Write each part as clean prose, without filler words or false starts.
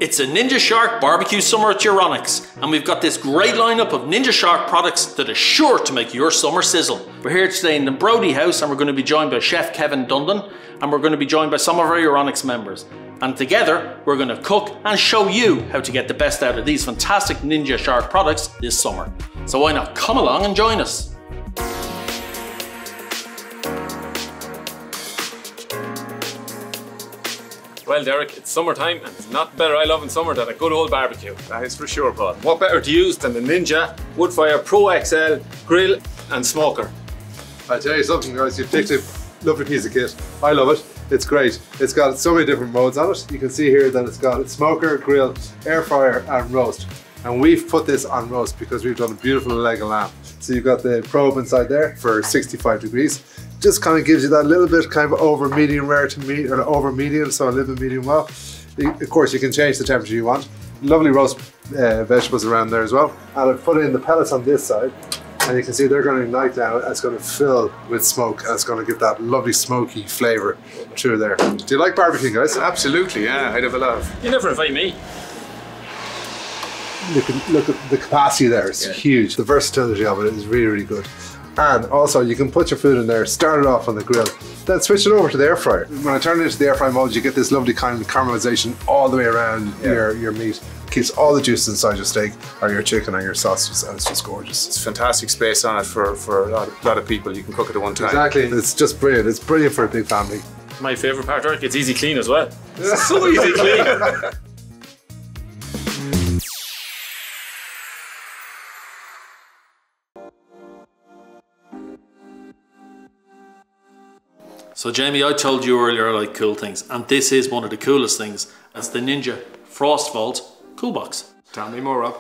It's a Ninja Shark barbecue summer at Euronics, and we've got this great lineup of Ninja Shark products that is sure to make your summer sizzle. We're here today in the Brody house, and we're going to be joined by Chef Kevin Dundon, and we're going to be joined by some of our Euronics members. And together, we're going to cook and show you how to get the best out of these fantastic Ninja Shark products this summer. So why not come along and join us? Well, Derek, it's summertime and there's nothing better I love in summer than a good old barbecue. That is for sure, Paul. What better to use than the Ninja Woodfire Pro XL grill and smoker? I'll tell you something, guys, you've picked a lovely piece of kit. I love it. It's great. It's got so many different modes on it. You can see here that it's got a smoker, grill, air fryer and roast. And we've put this on roast because we've done a beautiful leg of lamb. So you've got the probe inside there for 65 degrees. Just kind of gives you that little bit kind of over medium rare to medium, or over medium, so a little bit medium well. Of course, you can change the temperature you want. Lovely roast vegetables around there as well. And I've put in the pellets on this side, and you can see they're going to ignite now. It's going to fill with smoke, and it's going to give that lovely smoky flavour through there. Do you like barbecue, guys? Absolutely, yeah, I'd have a laugh. You never invite me. Look at the capacity there, it's huge. The versatility of it is really, really good. And also you can put your food in there, start it off on the grill, then switch it over to the air fryer. When I turn it into the air fry mode, you get this lovely kind of caramelization all the way around your meat. Keeps all the juice inside your steak or your chicken or your sausages, and it's just gorgeous. It's fantastic space on it for a lot of people. You can cook it at one time. Exactly, it's just brilliant. It's brilliant for a big family. My favourite part, Derek, it's easy clean as well. It's so easy clean. So Jamie, I told you earlier I like cool things, and this is one of the coolest things. It's the Ninja FrostVault cool box. Tell me more, Rob.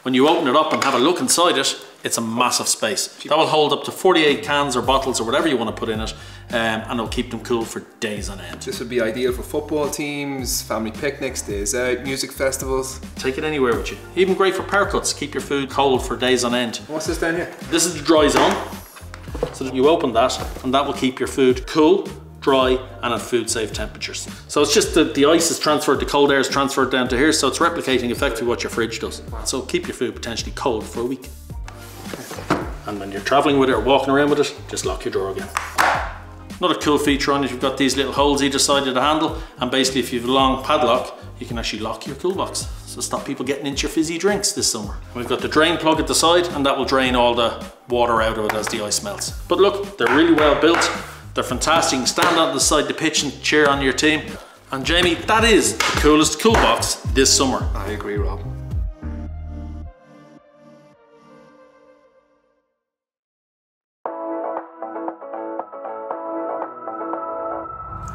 When you open it up and have a look inside it, it's a massive space. That will hold up to 48 cans or bottles or whatever you want to put in it, and it'll keep them cool for days on end. This would be ideal for football teams, family picnics, days out, music festivals. Take it anywhere with you. Even great for power cuts, keep your food cold for days on end. What's this down here? This is the dry zone. So you open that, and that will keep your food cool, dry, and at food safe temperatures. So it's just that the ice is transferred, the cold air is transferred down to here, so it's replicating effectively what your fridge does. So keep your food potentially cold for a week. And when you're traveling with it or walking around with it, just lock your drawer again. Another cool feature on it, you've got these little holes either side of the handle, and basically if you have a long padlock, you can actually lock your cool box. So stop people getting into your fizzy drinks this summer. We've got the drain plug at the side, and that will drain all the water out of it as the ice melts. But look, they're really well built. They're fantastic. You can stand on the side of the pitch and cheer on your team. And Jamie, that is the coolest cool box this summer. I agree, Rob.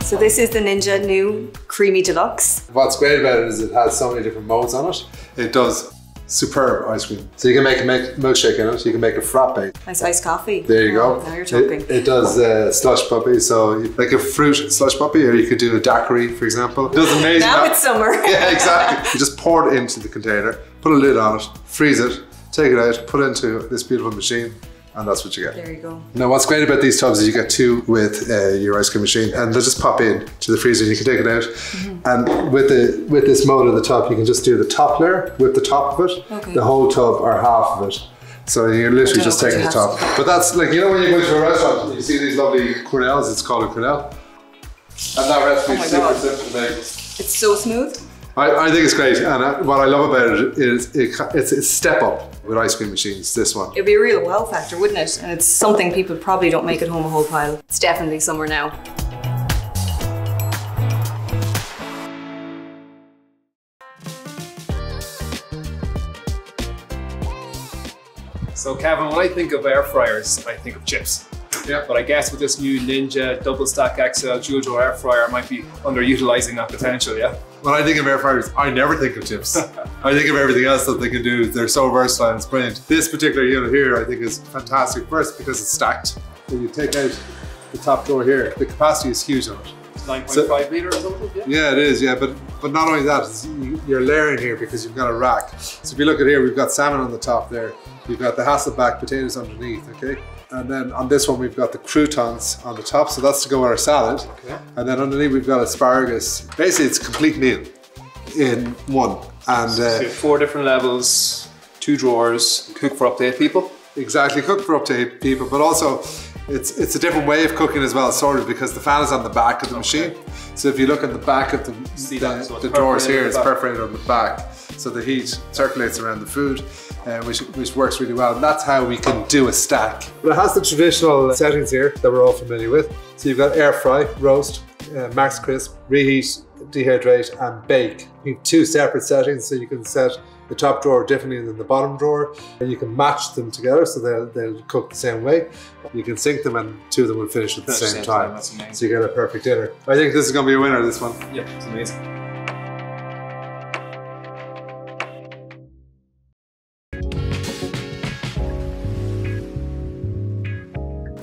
So this is the Ninja new Creami Deluxe. What's great about it is it has so many different modes on it. It does superb ice cream. So you can make a milkshake in it, you can make a frappe. Nice iced coffee. There you go. Now you're talking. It does slush puppy, so like a fruit slush puppy, or you could do a daiquiri, for example. It does amazing. Now it's summer. Yeah, exactly. You just pour it into the container, put a lid on it, freeze it, take it out, put it into this beautiful machine, and that's what you get. There you go. Now what's great about these tubs is you get two with your ice cream machine, and they'll just pop in to the freezer and you can take it out. And with this mode at the top, you can just do the top layer with the top of it, the whole tub or half of it. So you're literally just taking the top. But that's like, you know when you go to a restaurant and you see these lovely quenelles, it's called a quenelle. And that recipe is super simple to make. It's so smooth. I think it's great, and what I love about it is it's a step up with ice cream machines, this one. It'd be a real wow factor, wouldn't it? And it's something people probably don't make at home a whole pile. It's definitely summer now. So Kevin, when I think of air fryers, I think of chips. Yeah. But I guess with this new Ninja double stack XL dual door air fryer, I might be underutilizing that potential, yeah? When I think of air fryers, I never think of chips. I think of everything else that they can do. They're so versatile and it's brilliant. This particular unit here, I think is fantastic. First, because it's stacked. So you take out the top door here, the capacity is huge on it. 9.5 litre or something, yeah? Yeah, it is, yeah. But not only that, you're layering here because you've got a rack. So if you look at here, we've got salmon on the top there. You've got the Hasselback potatoes underneath, okay? And then on this one, we've got the croutons on the top, so that's to go with our salad. Okay. And then underneath, we've got asparagus. Basically, it's a complete meal. in one. And So you have 4 different levels, 2 drawers, cook for up to 8 people. exactly, cook for up to 8 people, but also it's a different way of cooking as well, sort of, because the fan is on the back of the machine. So if you look at the back of the drawers here, it's perforated on the back, so the heat circulates around the food, which works really well. And that's how we can do a stack. But it has the traditional settings here that we're all familiar with. So you've got air fry, roast, max crisp, reheat, dehydrate, and bake. You have 2 separate settings, so you can set the top drawer differently than the bottom drawer, and you can match them together so they'll cook the same way. You can sync them and 2 of them will finish at the same time. That's amazing. So you get a perfect dinner. I think this is going to be a winner, this one. Yeah, it's amazing.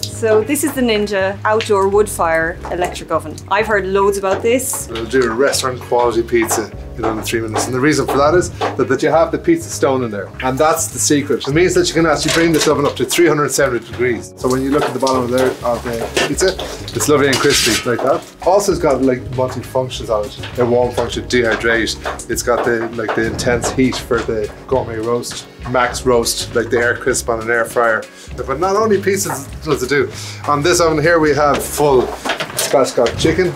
So this is the Ninja outdoor wood fire electric oven. I've heard loads about this. We'll do a restaurant quality pizza in under 3 minutes. And the reason for that is that you have the pizza stone in there. And that's the secret. It means that you can actually bring this oven up to 370 degrees. So when you look at the bottom of the pizza, it's lovely and crispy like that. Also, it's got like multi-functions on it. A warm function, dehydrate. It's got the intense heat for the gourmet roast, max roast, like the air crisp on an air fryer. But not only pizzas does it do. On this oven here we have full spatchcock chicken,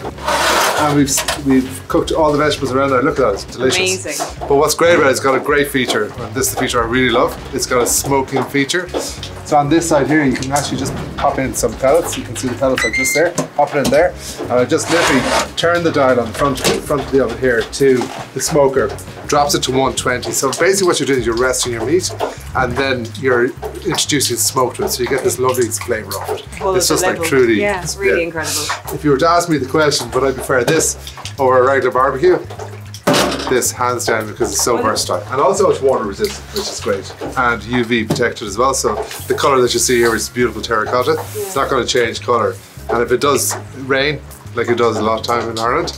and we've cooked all the vegetables around there. Look at that, it's delicious. Amazing. But what's great about it, it's got a great feature, and this is the feature I really love. It's got a smoking feature. So on this side here, you can actually just pop in some pellets. You can see the pellets are just there. Pop it in there, and I just literally turn the dial on the front of the oven here to the smoker. Drops it to 120. So basically what you're doing is you're resting your meat, and then you're introducing smoke to it. So you get this lovely flavour of it. It's just like truly. Yeah, it's really incredible. If you were to ask me the question, would I prefer this over a regular barbecue? This, hands down, because it's so versatile. And also it's water resistant, which is great. And UV protected as well. So the colour that you see here is beautiful terracotta. Yeah. It's not going to change colour. And if it does rain, like it does a lot of time in Ireland,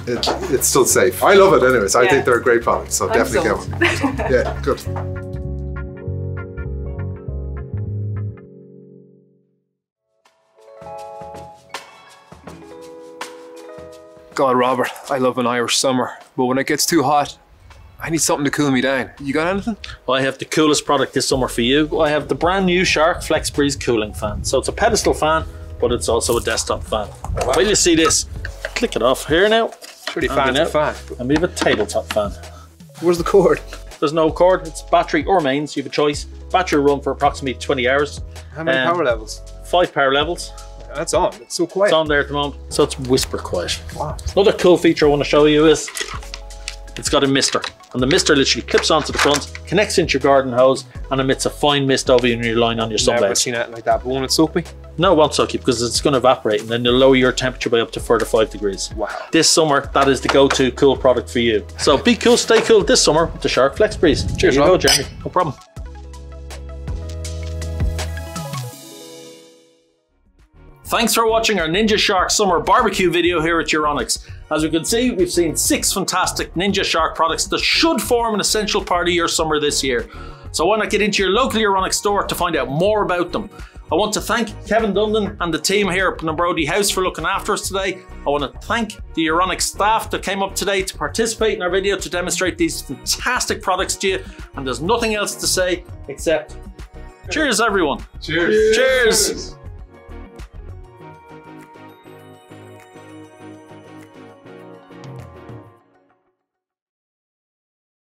it's still safe. I love it anyways. I think they're a great product, so definitely get one. Yeah, good. God, Robert, I love an Irish summer, but when it gets too hot, I need something to cool me down. You got anything? Well, I have the coolest product this summer for you. I have the brand new Shark FlexBreeze cooling fan. So it's a pedestal fan, but it's also a desktop fan. Wow. Will you see this? Click it off here now. Pretty fancy fan. And we have a tabletop fan. Where's the cord? There's no cord. It's battery or mains. You have a choice. Battery run for approximately 20 hours. How many power levels? 5 power levels. That's on. It's so quiet. It's on there at the moment. So it's whisper quiet. Wow. Another cool feature I want to show you is it's got a mister. And the mister literally clips onto the front, connects into your garden hose, and emits a fine mist over you when you're lying on your sunbed. Never seen anything like that, but won't it soak me? No, it won't soak you because it's going to evaporate, and then you'll lower your temperature by up to 4 to 5 degrees. Wow. This summer, that is the go-to cool product for you. So be cool, stay cool this summer with the Shark FlexBreeze. Cheers, you go, Jeremy. No problem. Thanks for watching our Ninja Shark Summer Barbecue video here at Euronics. As we can see, we've seen 6 fantastic Ninja Shark products that should form an essential part of your summer this year. So why not get into your local Euronics store to find out more about them. I want to thank Kevin Dundon and the team here at Brody House for looking after us today. I want to thank the Euronics staff that came up today to participate in our video to demonstrate these fantastic products to you. And there's nothing else to say except cheers, everyone. Cheers. Cheers.